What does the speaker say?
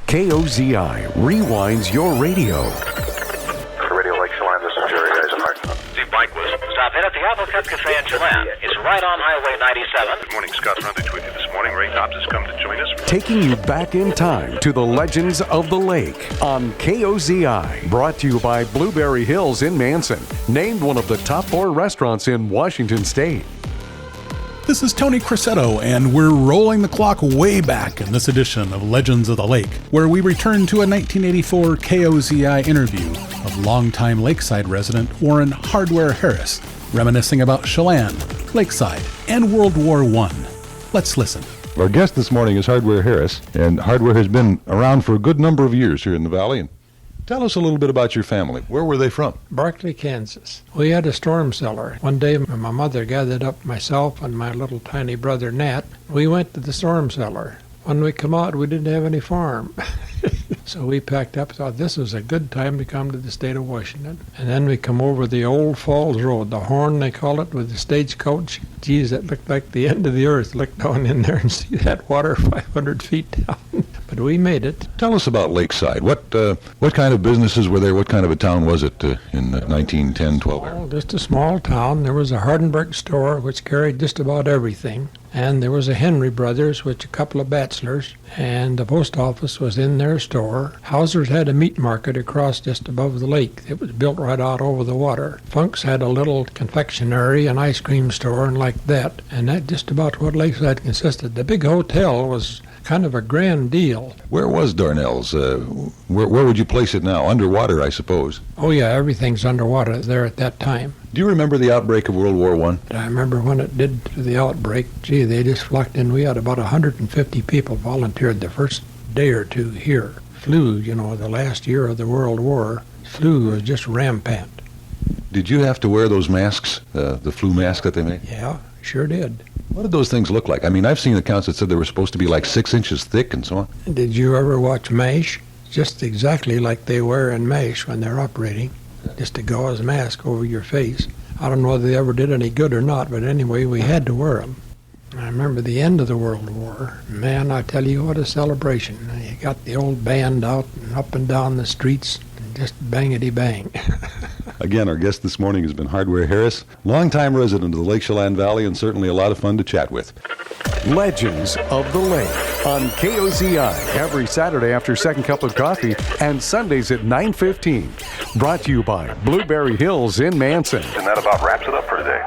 KOZI rewinds your radio. Radio Lake Chelan, this is Jerry Eisenhart. The bike was stopped in at the Apple Cup Cafe in Chelan. It's right on Highway 97. Good morning, Scott Rundage with you this morning. Ray Dobbs has come to join us. Taking you back in time to the legends of the lake on KOZI. Brought to you by Blueberry Hills in Manson. Named one of the top 4 restaurants in Washington State. This is Tony Crisetto, and we're rolling the clock way back in this edition of Legends of the Lake, where we return to a 1984 KOZI interview of longtime Lakeside resident Warren Hardware Harris, reminiscing about Chelan, Lakeside, and World War I. Let's listen. Our guest this morning is Hardware Harris, and Hardware has been around for a good number of years here in the Valley. And tell us a little bit about your family. Where were they from? Berkeley, Kansas. We had a storm cellar. One day my mother gathered up myself and my little tiny brother Nat. We went to the storm cellar. When we come out, we didn't have any farm. So we packed up, thought this was a good time to come to the state of Washington. And then we come over the old Falls Road, the Horn they call it, with the stagecoach. Geez, it looked like the end of the earth. Look down in there and see that water 500 feet down. But we made it. Tell us about Lakeside. What kind of businesses were there? What kind of a town was it in 1910, 12? Well, just a small town. There was a Hardenberg store, which carried just about everything. And there was a Henry Brothers, which a couple of bachelors, and the post office was in their store. Hauser's had a meat market across just above the lake. It was built right out over the water. Funk's had a little confectionery, an ice cream store, and like that. And that's just about what Lakeside consisted. The big hotel was kind of a grand deal. Where was Darnell's? Where would you place it now? Underwater, I suppose. Oh, yeah, everything's underwater there at that time. Do you remember the outbreak of World War I? I remember when it did the outbreak. Gee, they just flocked in. We had about 150 people volunteered the first day or two here. Flu, the last year of the World War, flu was just rampant. Did you have to wear those masks, the flu mask that they made? Yeah, sure did. What did those things look like? I mean, I've seen accounts that said they were supposed to be like 6 inches thick and so on. Did you ever watch MASH? Just exactly like they wear in MASH when they're operating. Just a gauze mask over your face. I don't know whether they ever did any good or not, but anyway, we had to wear them. I remember the end of the World War. Man, I tell you, what a celebration. You got the old band out and up and down the streets, and just bangity-bang. Again, our guest this morning has been Hardware Harris, longtime resident of the Lake Chelan Valley, and certainly a lot of fun to chat with. Legends of the Lake on KOZI every Saturday after second cup of coffee and Sundays at 9:15. Brought to you by Blueberry Hills in Manson. And that about wraps it up for today.